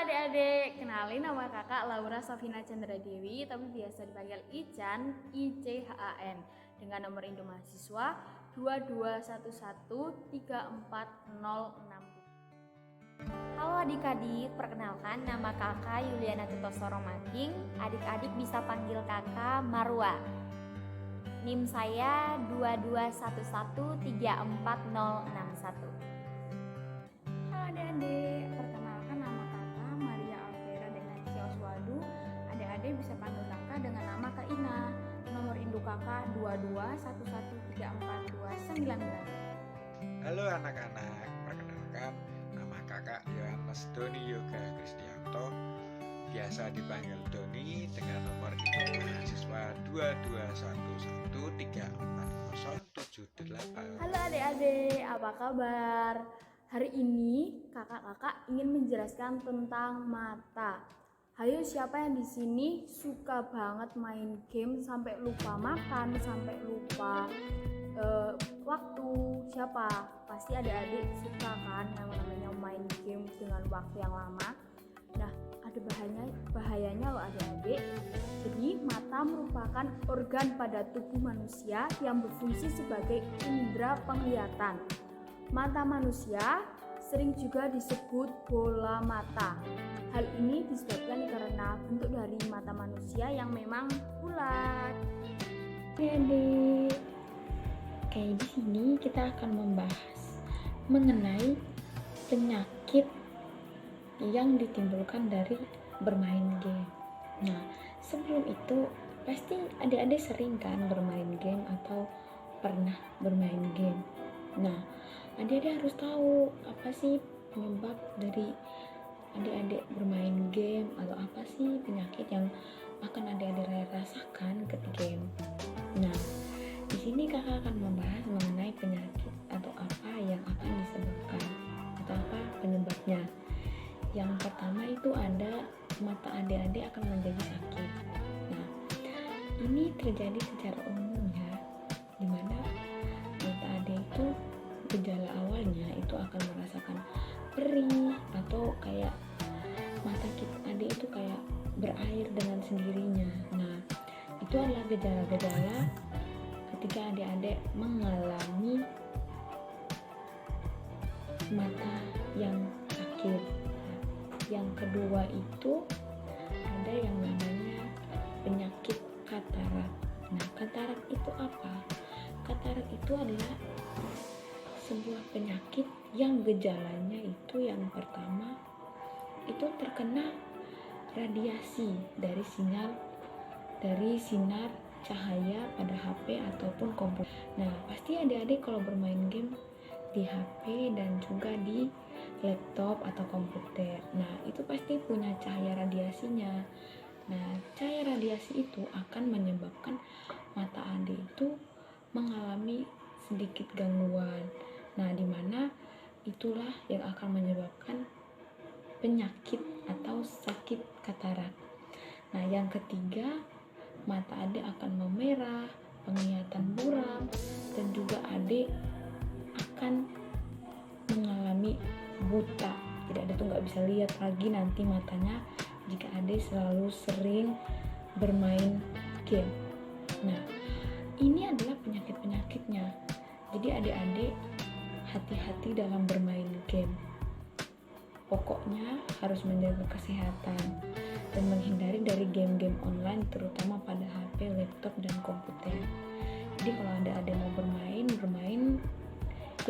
adik-adik, kenalin nama kakak Laura Safina Chandra Dewi, tapi biasa dipanggil Ican, ICHAN, dengan nomor induk mahasiswa 22113406. Halo adik-adik, perkenalkan nama kakak Yuliana Tutosoro Making. Adik-adik bisa panggil kakak Marwa. NIM saya 2211340661. Halo adik-adik, perkenalkan nama kakak Maria Alvera dengan Oswaldo. Adik-adik bisa panggil kakak dengan nama Kak Ina. Nomor induk kakak 22113429. Halo anak-anak, perkenalkan nama kakak Yohanes Doni Yoga Kristianto, biasa dipanggil Doni, dengan nomor induk mahasiswa 2211340778. Halo adik-adik, apa kabar? Hari ini kakak-kakak ingin menjelaskan tentang mata. Hayo, siapa yang di sini suka banget main game sampai lupa makan, sampai lupa waktu? Siapa? Pasti adik-adik suka kan namanya main game dengan waktu yang lama. Nah, ada bahayanya loh adik-adik. Jadi mata merupakan organ pada tubuh manusia yang berfungsi sebagai indera penglihatan. Mata manusia sering juga disebut bola mata. Hal ini disebabkan karena bentuk dari mata manusia yang memang bulat. Adik, kayak di sini kita akan membahas mengenai penyakit yang ditimbulkan dari bermain game. Nah, sebelum itu pasti adik-adik sering kan bermain game atau pernah bermain game. Nah, adik-adik harus tahu apa sih penyebab dari adik-adik bermain game atau apa sih penyakit yang akan adik-adik rasakan ketika game. Nah, di sini kakak akan membahas mengenai penyakit atau apa yang akan disebabkan atau apa penyebabnya. Yang pertama itu ada mata adik-adik akan menjadi sakit. Nah, ini terjadi secara umum ya, dimana mata adik itu gejala awalnya itu akan merasakan perih atau kayak mata kita adik itu kayak berair dengan sendirinya. Nah, itu adalah gejala-gejala ketika adik-adik mengalami mata yang sakit. Yang kedua itu ada yang namanya penyakit katarak. Nah, katarak itu apa? Katarak itu adalah sebuah penyakit yang gejalanya itu yang pertama itu terkena radiasi dari sinar cahaya pada HP ataupun komputer. Nah, pasti adik-adik kalau bermain game di HP dan juga di laptop atau komputer. Nah, itu pasti punya cahaya radiasinya. Nah, cahaya radiasi itu akan menyebabkan mata adik itu mengalami sedikit gangguan. Nah, dimana itulah yang akan menyebabkan penyakit atau sakit katarak. Nah, yang ketiga, mata adik akan memerah, penglihatan buram, dan juga adik akan mengalami buta. Jadi adik tuh nggak bisa lihat lagi nanti matanya jika adik selalu sering bermain game. Nah, ini adalah penyakit-penyakitnya. Jadi adik-adik hati-hati dalam bermain game. Pokoknya harus menjaga kesehatan dan menghindari dari game-game online terutama pada HP, laptop, dan komputer. Jadi kalau adik-adik mau bermain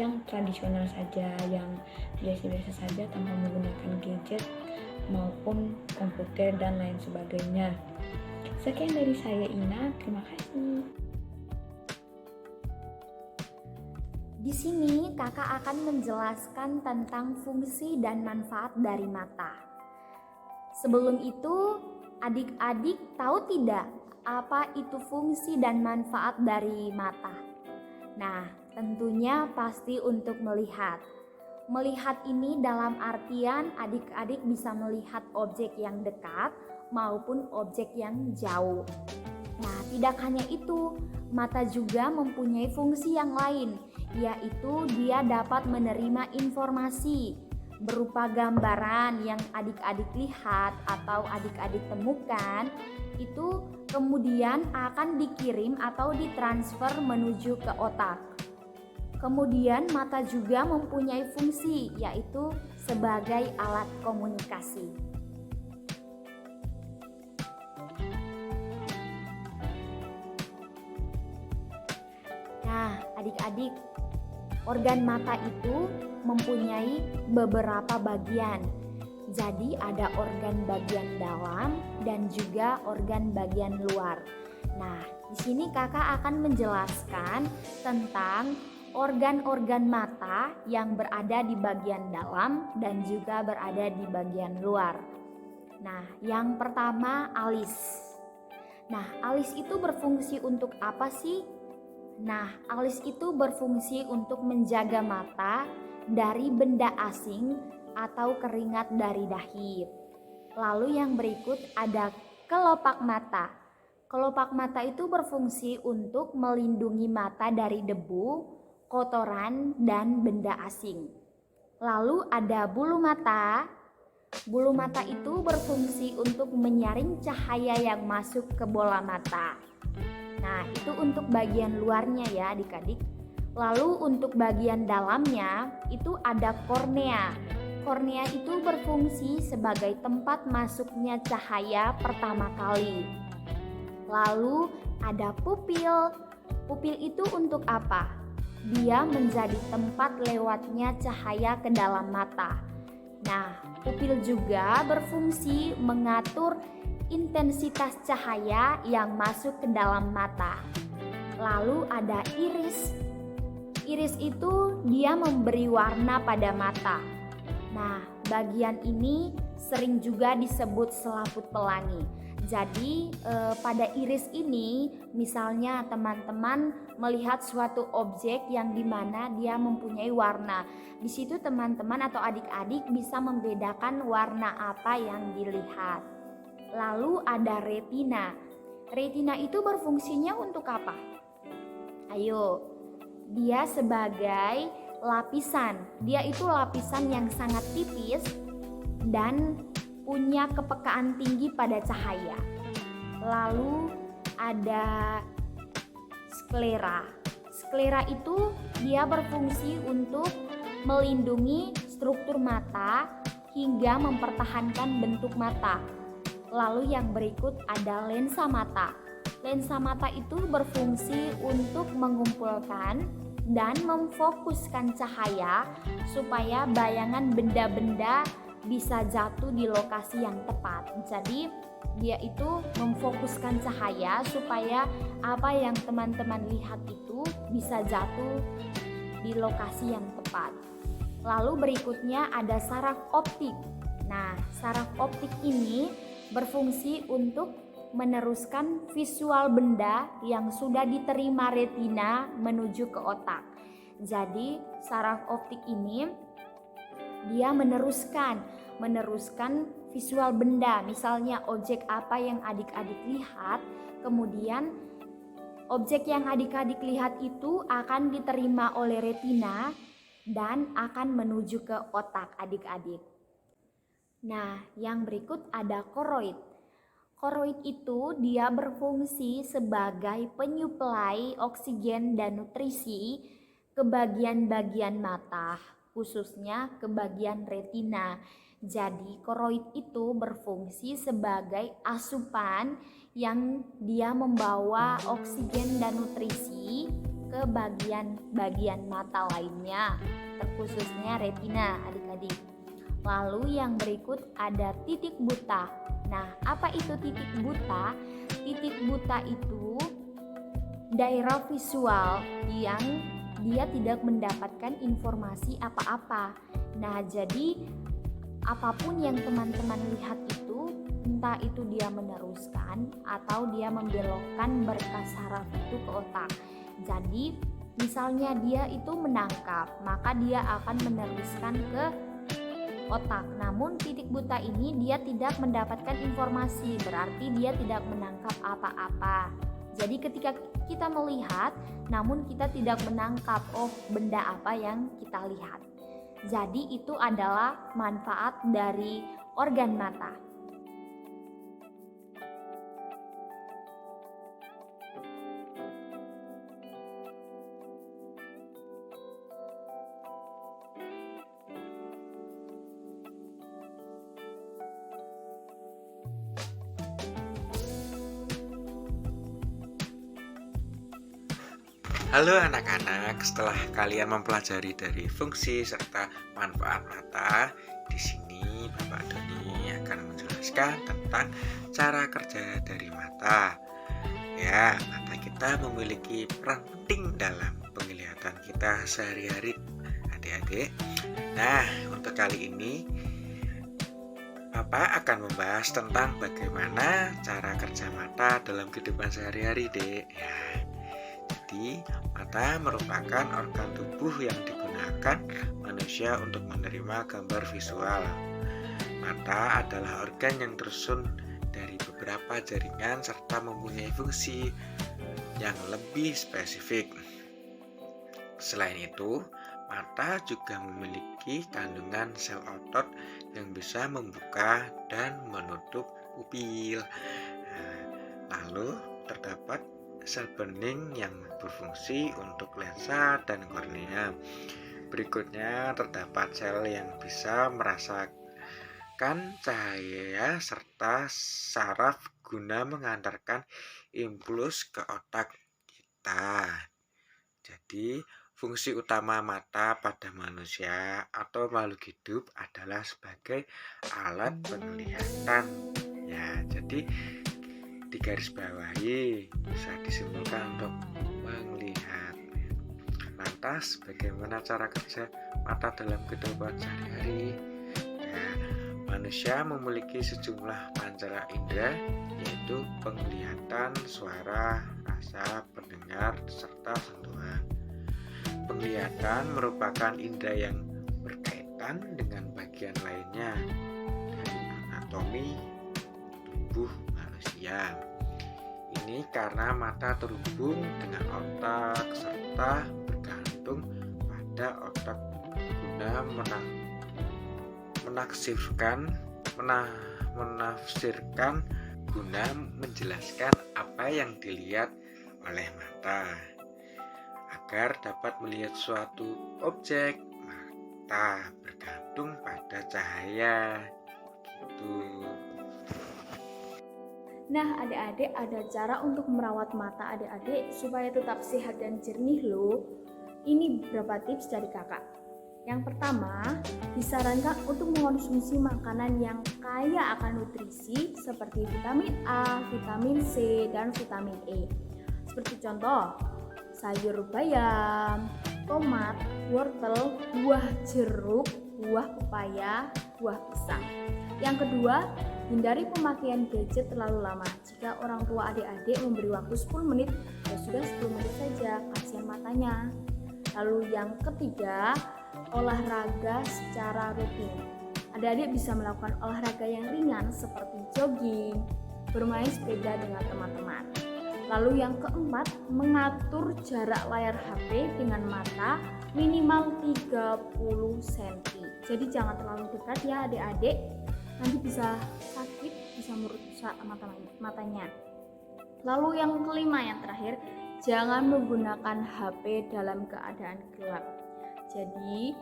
yang tradisional saja, yang biasa-biasa saja tanpa menggunakan gadget maupun komputer dan lain sebagainya. Sekian dari saya Ina, terima kasih. Di sini kakak akan menjelaskan tentang fungsi dan manfaat dari mata. Sebelum itu, adik-adik tahu tidak apa itu fungsi dan manfaat dari mata? Nah, tentunya pasti untuk melihat. Melihat ini dalam artian adik-adik bisa melihat objek yang dekat maupun objek yang jauh. Nah, tidak hanya itu, mata juga mempunyai fungsi yang lain, yaitu dia dapat menerima informasi, berupa gambaran yang adik-adik lihat atau adik-adik temukan itu kemudian akan dikirim atau ditransfer menuju ke otak. Kemudian mata juga mempunyai fungsi, yaitu sebagai alat komunikasi. Nah, adik-adik, organ mata itu mempunyai beberapa bagian. Jadi ada organ bagian dalam dan juga organ bagian luar. Nah, di sini kakak akan menjelaskan tentang organ-organ mata yang berada di bagian dalam dan juga berada di bagian luar. Nah, yang pertama alis. Nah, alis itu berfungsi untuk apa sih? Nah, alis itu berfungsi untuk menjaga mata dari benda asing atau keringat dari dahi. Lalu yang berikut ada kelopak mata. Kelopak mata itu berfungsi untuk melindungi mata dari debu, kotoran, dan benda asing. Lalu ada bulu mata. Bulu mata itu berfungsi untuk menyaring cahaya yang masuk ke bola mata. Nah, itu untuk bagian luarnya ya adik-adik. Lalu untuk bagian dalamnya itu ada kornea. Kornea itu berfungsi sebagai tempat masuknya cahaya pertama kali. Lalu ada pupil. Pupil itu untuk apa? Dia menjadi tempat lewatnya cahaya ke dalam mata. Nah, pupil juga berfungsi mengatur intensitas cahaya yang masuk ke dalam mata. Lalu ada iris. Iris itu dia memberi warna pada mata. Nah, bagian ini sering juga disebut selaput pelangi. Jadi pada iris ini misalnya teman-teman melihat suatu objek yang dimana dia mempunyai warna. Di situ teman-teman atau adik-adik bisa membedakan warna apa yang dilihat. Lalu ada retina. Retina itu berfungsinya untuk apa? Ayo, dia sebagai lapisan. Dia itu lapisan yang sangat tipis dan punya kepekaan tinggi pada cahaya. Lalu ada sklera. Sklera itu dia berfungsi untuk melindungi struktur mata hingga mempertahankan bentuk mata. Lalu yang berikut ada lensa mata. Lensa mata itu berfungsi untuk mengumpulkan dan memfokuskan cahaya supaya bayangan benda-benda bisa jatuh di lokasi yang tepat. Jadi dia itu memfokuskan cahaya supaya apa yang teman-teman lihat itu bisa jatuh di lokasi yang tepat. Lalu berikutnya ada saraf optik. Nah, saraf optik ini berfungsi untuk meneruskan visual benda yang sudah diterima retina menuju ke otak. Jadi saraf optik ini dia meneruskan visual benda, misalnya objek apa yang adik-adik lihat, kemudian objek yang adik-adik lihat itu akan diterima oleh retina dan akan menuju ke otak adik-adik. Nah, yang berikut ada koroid. Koroid itu dia berfungsi sebagai penyuplai oksigen dan nutrisi ke bagian-bagian mata, khususnya ke bagian retina. Jadi koroid itu berfungsi sebagai asupan yang dia membawa oksigen dan nutrisi ke bagian-bagian mata lainnya, terkhususnya retina adik-adik. Lalu yang berikut ada titik buta. Nah, apa itu titik buta? Titik buta itu daerah visual yang dia tidak mendapatkan informasi apa-apa. Nah, jadi apapun yang teman-teman lihat itu, entah itu dia meneruskan atau dia membelokkan berkas saraf itu ke otak. Jadi, misalnya dia itu menangkap, maka dia akan meneruskan ke otak. Namun titik buta ini dia tidak mendapatkan informasi, berarti dia tidak menangkap apa-apa. Jadi ketika kita melihat, namun kita tidak menangkap benda apa yang kita lihat. Jadi itu adalah manfaat dari organ mata. Halo anak-anak, setelah kalian mempelajari dari fungsi serta manfaat mata, di sini Bapak Doni akan menjelaskan tentang cara kerja dari mata. Ya, mata kita memiliki peran penting dalam penglihatan kita sehari-hari, adik-adik. Nah, untuk kali ini Bapak akan membahas tentang bagaimana cara kerja mata dalam kehidupan sehari-hari, Dek. Ya. Jadi, mata merupakan organ tubuh yang digunakan manusia untuk menerima gambar visual. Mata adalah organ yang tersusun dari beberapa jaringan serta mempunyai fungsi yang lebih spesifik. Selain itu, mata juga memiliki kandungan sel otot yang bisa membuka dan menutup pupil. Lalu terdapat sel bening yang berfungsi untuk lensa dan kornea. Berikutnya terdapat sel yang bisa merasakan cahaya serta saraf guna mengantarkan impuls ke otak kita. Jadi, fungsi utama mata pada manusia atau makhluk hidup adalah sebagai alat penglihatan. Ya, jadi di garis bawahi bisa disimpulkan untuk melihat. Lantas bagaimana cara kerja mata dalam kehidupan sehari-hari? Ya, manusia memiliki sejumlah pancara indera, yaitu penglihatan, suara, rasa, pendengar, serta sentuhan. Penglihatan merupakan indera yang berkaitan dengan bagian lainnya dari anatomi tubuh manusia. Ini karena mata terhubung dengan otak serta bergantung pada otak guna menafsirkan guna menjelaskan apa yang dilihat oleh mata. Agar dapat melihat suatu objek, mata bergantung pada cahaya. Gitu. Nah, adik-adik, ada cara untuk merawat mata adik-adik supaya tetap sehat dan jernih loh. Ini beberapa tips dari kakak. Yang pertama, disarankan untuk mengonsumsi makanan yang kaya akan nutrisi seperti vitamin A, vitamin C, dan vitamin E. Seperti contoh, sayur bayam, tomat, wortel, buah jeruk, buah pepaya, buah pisang. Yang kedua, hindari pemakaian gadget terlalu lama. Jika orang tua adik-adik memberi waktu 10 menit, ya sudah 10 menit saja, kasihan matanya. Lalu yang ketiga, olahraga secara rutin. Adik-adik bisa melakukan olahraga yang ringan seperti jogging, bermain sepeda dengan teman-teman. Lalu yang keempat, mengatur jarak layar HP dengan mata minimal 30 cm. Jadi jangan terlalu dekat ya adik-adik, nanti bisa sakit, bisa merusak matanya. Lalu yang kelima, yang terakhir, jangan menggunakan HP dalam keadaan gelap. Jadi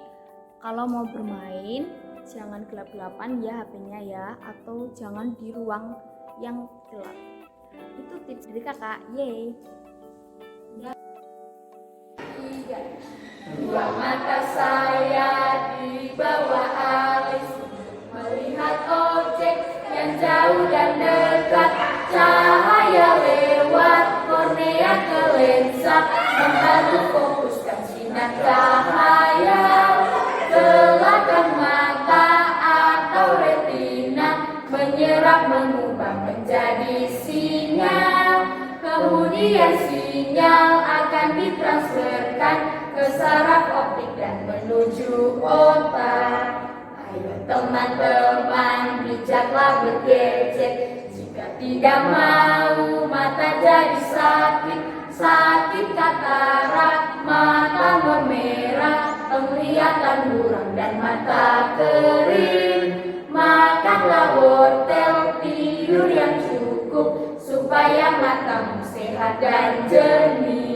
kalau mau bermain jangan gelap-gelapan ya HP-nya ya, atau jangan di ruang yang gelap. Itu tips dari kakak. Yeay. Dua mata saya di bawah alis, melihat objek yang jauh dan dekat. Cahaya lewat kornea ke lensa, membantu fokuskan sinar cahaya. Belakang mata atau retina menyerap, mengubah menjadi sinyal. Kemudian sinyal akan ditransferkan ke saraf optik dan menuju otak. Ayo teman-teman, bijaklah bergadget. Jika tidak mau mata jadi sakit katarak, mata memerah, penglihatan buram dan dan mata kering. Makanlah wortel, tidur yang cukup supaya matamu sehat dan jernih.